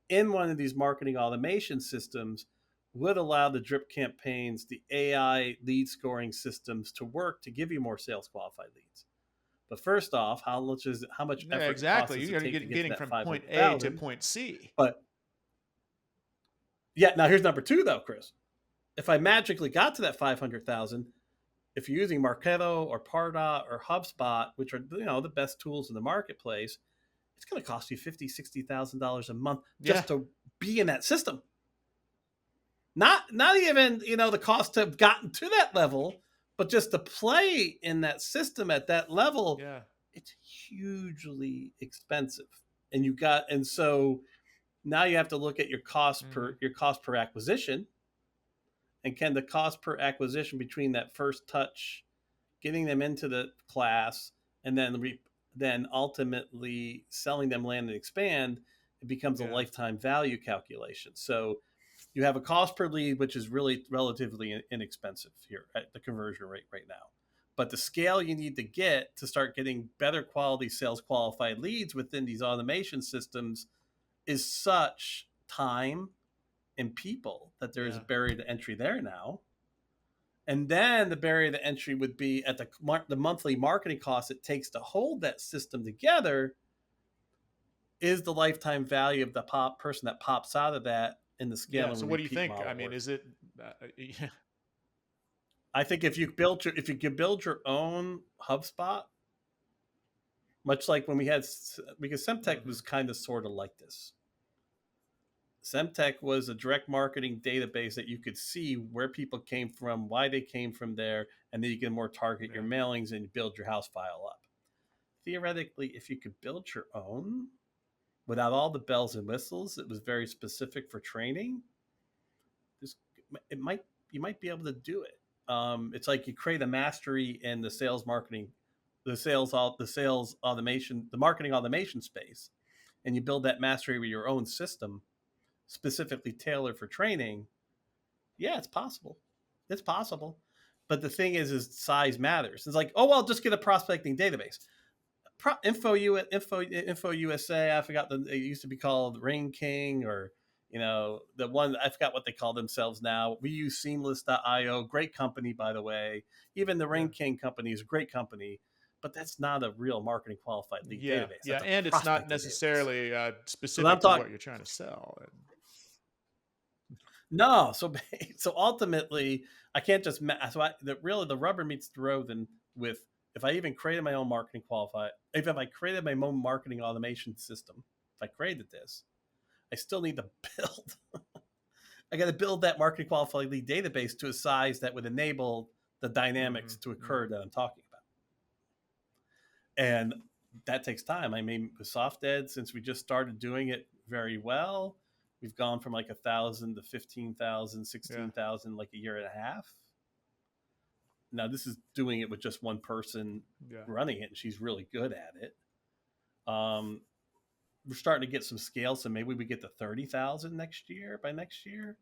in one of these marketing automation systems would allow the drip campaigns, the AI lead scoring systems to work to give you more sales qualified leads. But first off, how much yeah, effort and cost exactly. does You it got to take to get to getting that from point A to 500,000? point C. But yeah, now here's number 2 though, Chris. If I magically got to that 500,000, if you're using Marketo or Pardot or HubSpot, which are the best tools in the marketplace, it's going to cost you $50,000-$60,000 a month Yeah, just to be in that system. Not even the cost to have gotten to that level, but just to play in that system at that level, yeah. it's hugely expensive. And so now you have to look at Hmm. your cost per acquisition, and can the cost per acquisition between that first touch, getting them into the class, and then ultimately selling them land and expand, it becomes a Yeah, lifetime value calculation. So you have a cost per lead, which is really relatively inexpensive here at the conversion rate right now. But the scale you need to get to start getting better quality sales qualified leads within these automation systems is such time and people that there is a yeah, barrier to entry there now. And then the barrier to entry would be at the monthly marketing cost it takes to hold that system together is the lifetime value of the person that pops out of that in the scale yeah. and So what do you repeat think? I model mean, worth. is it? Yeah. I think if you can build your own HubSpot, much like when because Semtech Hmm. was kind of sort of like this. Semtech was a direct marketing database that you could see where people came from, why they came from there, and then you can more target your Yeah, mailings and build your house file up. Theoretically, if you could build your own without all the bells and whistles, it was very specific for training. This it might You might be able to do it. It's like you create a mastery in the sales marketing, the sales automation, the marketing automation space, and you build that mastery with your own system specifically tailored for training. Yeah, it's possible. It's possible. But the thing is size matters. It's like, oh well, just get a prospecting database. Info USA. I forgot it used to be called Rain King or The one, I forgot what they call themselves now. We use Seamless.io, great company, by the way. Even the Yeah. Rain King company is a great company, but that's not a real marketing qualified lead Yeah. database. Yeah. That's a And it's not prospecting database. necessarily So I'm specific to talking, what you're trying to sell. no. So, so ultimately, I can't just, really the rubber meets the road. And with, if I even created my own marketing qualified, if I created my own marketing automation system, if I created this, I still need to build I got to build that marketing qualified lead database to a size that would enable the dynamics to occur that I'm talking about. And that takes time. I mean, with SoftEd, since we just started doing it very well, we've gone from like 1,000 to 15,000, Yeah. 16,000, like a year and a half. Now, this is doing it with just one person Yeah. running it, and she's really good at it. We're starting to get some scale, so maybe we get to 30,000 next year, by next year.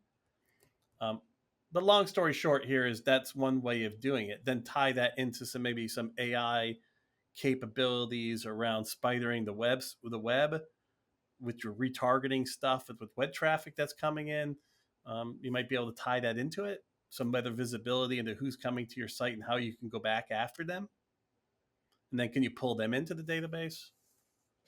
The long story short here is that's one way of doing it. Then tie that into maybe some AI capabilities around spidering the web with your retargeting stuff with web traffic that's coming in. You might be able to tie that into it. Some better visibility into who's coming to your site and how you can go back after them. And then can you pull them into the database?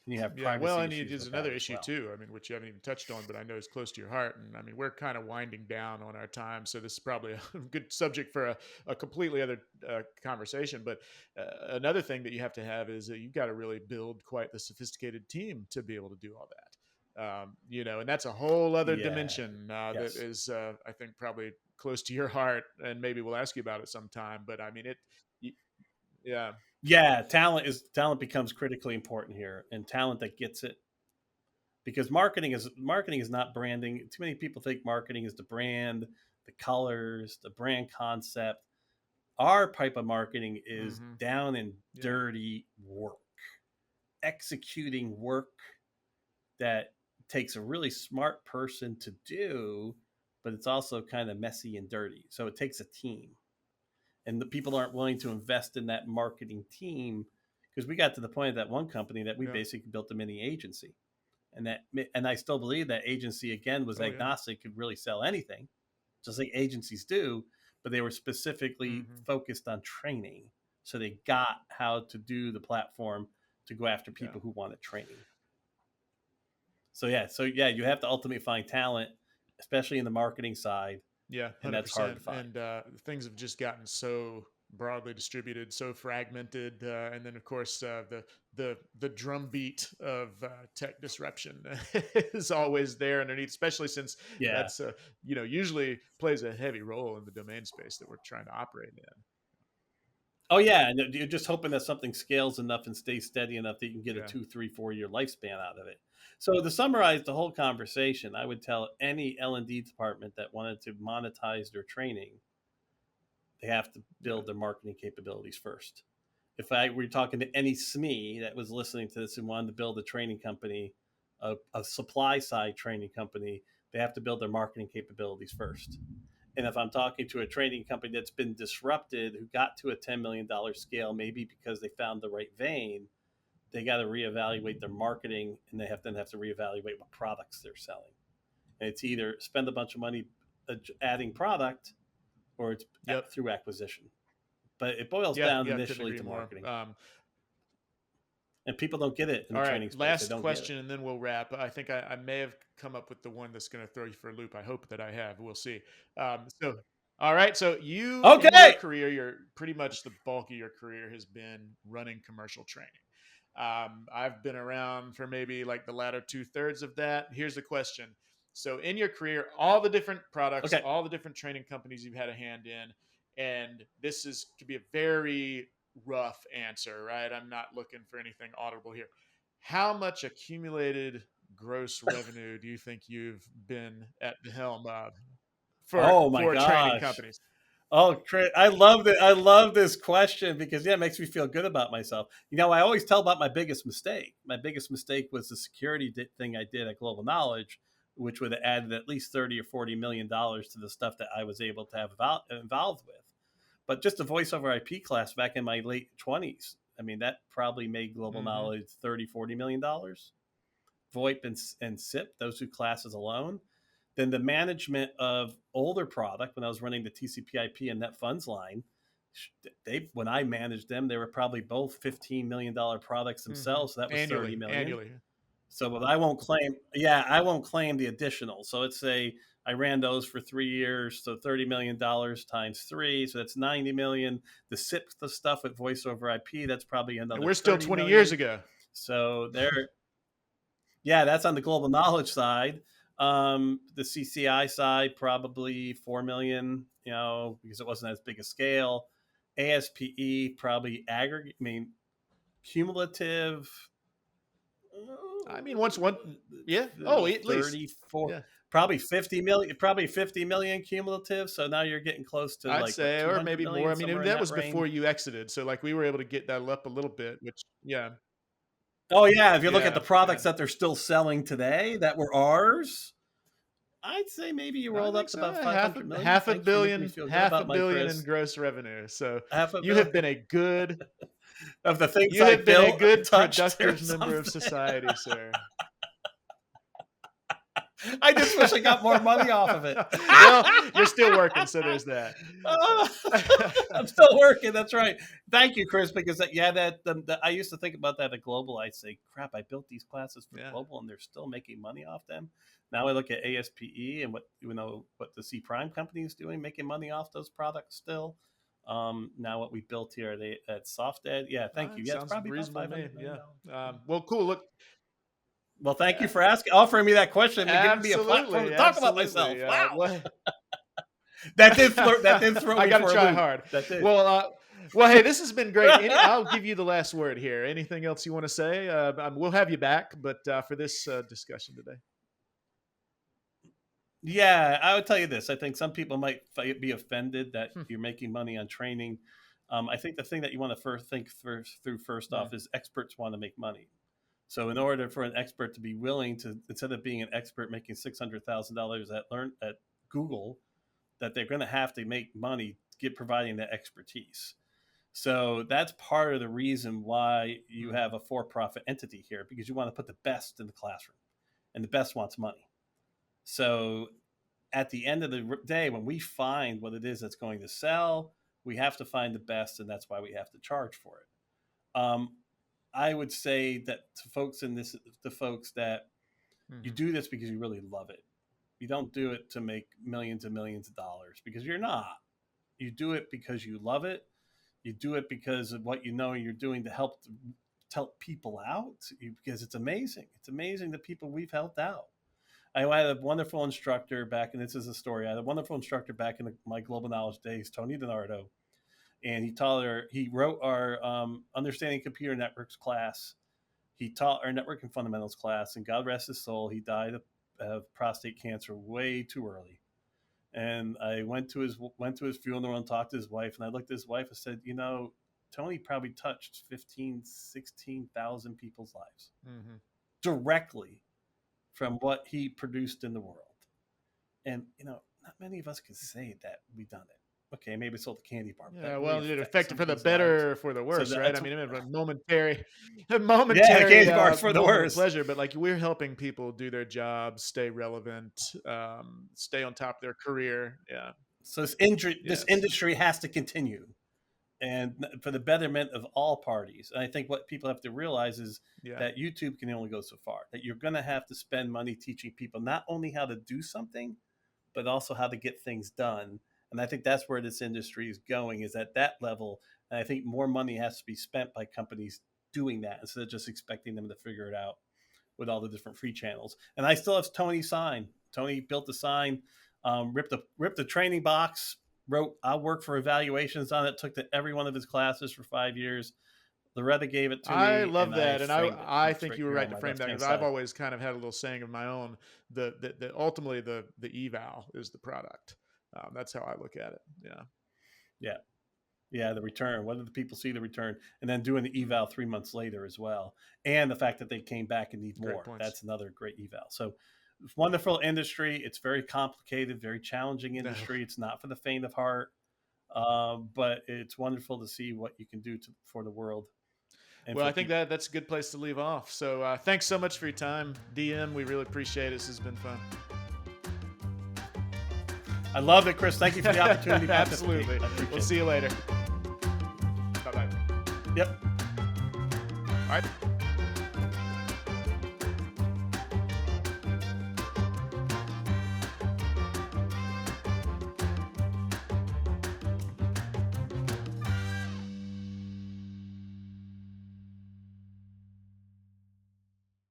And you have Yeah, well, privacy and issues there's with that another as issue well. too. I mean, which you haven't even touched on, but I know is close to your heart. And I mean, we're kind of winding down on our time, so this is probably a good subject for a completely other conversation. But another thing that you have to have is that you've got to really build quite the sophisticated team to be able to do all that. And that's a whole other Yeah. dimension that Yes. is, I think, probably close to your heart, and maybe we'll ask you about it sometime. But I mean, yeah, Yeah, talent becomes critically important here, and talent that gets it, because marketing is not branding. Too many people think marketing is the brand, the colors, the brand concept. Our type of marketing is mm-hmm, down and yeah, dirty work, executing work that takes a really smart person to do, but it's also kind of messy and dirty. So it takes a team, and the people aren't willing to invest in that marketing team, because we got to the point of that one company that we yeah, basically built a mini agency, and I still believe that agency again was oh yeah, agnostic, could really sell anything, just like agencies do, but they were specifically mm-hmm, focused on training, so they got how to do the platform to go after yeah. people who wanted training. So yeah, you have to ultimately find talent, especially in the marketing side, Yeah, and that's hard 100%. to find. And things have just gotten so broadly distributed, so fragmented, and then of course the drumbeat of tech disruption is always there underneath, especially since Yeah. that's usually plays a heavy role in the domain space that we're trying to operate in. Oh yeah, and you're just hoping that something scales enough and stays steady enough that you can get a Yeah, 2, 3, 4 year lifespan out of it. So to summarize the whole conversation, I would tell any L&D department that wanted to monetize their training, they have to yeah, build their marketing capabilities first. If I were talking to any SME that was listening to this and wanted to build a training company, a supply side training company, they have to build their marketing capabilities first. And if I'm talking to a training company that's been disrupted, who got to a $10 million scale, maybe because they found the right vein, they got to reevaluate their marketing, and they then have to reevaluate what products they're selling. And it's either spend a bunch of money adding product, or it's yep, through acquisition. But it boils yeah, down yeah. Couldn't initially agree to more. marketing. And people don't get it in All the right, training space. They last don't get it. question, and then we'll wrap. I think I may have come up with the one that's going to throw you for a loop. I hope that I have. We'll see. All right. So you, in your Okay. career, you're pretty much the bulk of your career has been running commercial training. I've been around for maybe like the latter 2/3 of that. Here's the question. So, in your career, all the different products, Okay. all the different training companies you've had a hand in, and this is could be a very rough answer, right? I'm not looking for anything audible here. How much accumulated gross revenue do you think you've been at the helm of for Oh my training gosh. companies? Oh, Chris, I love it. I love this question because it makes me feel good about myself. I always tell about my biggest mistake. My biggest mistake was the security thing I did at Global Knowledge, which would have added at least 30 or $40 million to the stuff that I was able to have involved with. But just a voice over IP class back in my late 20s, I mean, that probably made Global Mm-hmm. Knowledge $30, $40 million. VoIP and SIP, those two classes alone. Then the management of older product, when I was running the TCP/IP and Net Funds line, they when I managed them, they were probably both $15 million products themselves. So that was 30 million. Annually. So, but I won't claim. Yeah, I won't claim the additional. So let's say I ran those for 3 years, so $30 million times three, so that's 90 million. The SIP the stuff with voice over IP, that's probably And another we're still 30 20 million. years ago. So there, yeah, that's on the global knowledge side. The CCI side probably 4 million, because it wasn't as big a scale. ASPE probably aggregate. I mean, cumulative. I mean, once one, yeah. Oh, at least 34, yeah. probably 50 million cumulative. So now you're getting close to I'd like what, say, or 200 maybe more. million, I mean, somewhere in that that was range. before you exited, so like we were able to get that up a little bit. Which, yeah, Oh yeah, if you look at the yeah. products that they're still selling today that were ours, I'd say maybe you I rolled think up to so. about Half 500 a million. half a Thanks for making me billion, feel good half a about my billion in Chris. gross revenue. So Half a you have billion been a good, of the things you I have been a built, good touched, or productive member of something. society, sir. I just wish I got more money off of it. Well, you're still working, so there's that. I'm still working. That's right. Thank you, Chris. Because I used to think about that at Global. I'd say, crap, I built these classes for Yeah. Global, and they're still making money off them. Now I look at ASPE and what the C Prime company is doing, making money off those products still. Now what we built here at SoftEd. Yeah, All thank you. right, Yeah, it's sounds probably about reasonable to me. $500 million. Yeah. Well, cool. Look, Well, thank you for offering me that question and giving me a platform absolutely, to talk about myself. absolutely. Wow, Well, that did throw I me got to for a try loop. hard. That did. Well, hey, this has been great. I'll give you the last word here. Anything else you want to say? We'll have you back, but for this discussion today. Yeah, I would tell you this. I think some people might be offended that Hmm. you're making money on training. I think the thing that you want to think first Yeah. off is experts want to make money. So in order for an expert to be willing to, instead of being an expert making $600,000 at Google, that they're going to have to make money providing that expertise. So that's part of the reason why you have a for-profit entity here, because you want to put the best in the classroom, and the best wants money. So at the end of the day, when we find what it is that's going to sell, we have to find the best, and that's why we have to charge for it. I would say that to folks that you do this because you really love it. You don't do it to make millions and millions of dollars, because you're not. You do it because you love it. You do it because of what you know you're doing to help people out, because it's amazing. It's amazing the people we've helped out. I had a wonderful instructor back, and this is a story. I had a wonderful instructor back in my global knowledge days, Tony DiNardo, and he wrote our Understanding Computer Networks class. He taught our networking fundamentals class, and God rest his soul, he died of prostate cancer way too early. And I went to his funeral and talked to his wife, and I looked at his wife and said, Tony probably touched 15, 16,000 people's lives directly from what he produced in the world. And, not many of us can say that we've done it. Okay, maybe it's sold the candy bar. Yeah, well, it affected for the better or for the worse, right? I mean, it was a momentary yeah, the candy bar's for the worse pleasure, but like we're helping people do their jobs, stay relevant, stay on top of their career. Yeah. So this industry has to continue, and for the betterment of all parties. And I think what people have to realize is that YouTube can only go so far. That you're going to have to spend money teaching people not only how to do something, but also how to get things done. And I think that's where this industry is going, is at that level. And I think more money has to be spent by companies doing that, instead of just expecting them to figure it out with all the different free channels. And I still have Tony's sign. Tony built the sign, ripped the training box, wrote "I'll work for evaluations" on it, took to every one of his classes for 5 years. Loretta gave it to me. I love and that, and framed it. I It's think right you were here right on to my frame that, left-hand because I've side. always kind of had a little saying of my own. The ultimately the eval is the product. That's how I look at it. Yeah, the return. What did the people see the return? And then doing the eval 3 months later as well. And the fact that they came back and need more. That's another great eval. So wonderful industry. It's very complicated, very challenging industry. It's not for the faint of heart, but it's wonderful to see what you can do for the world. Well, I think that's a good place to leave off. So thanks so much for your time, DM. We really appreciate it. This has been fun. I love it, Chris. Thank you for the opportunity. Absolutely. We'll see you later. Bye-bye. Yep. All right.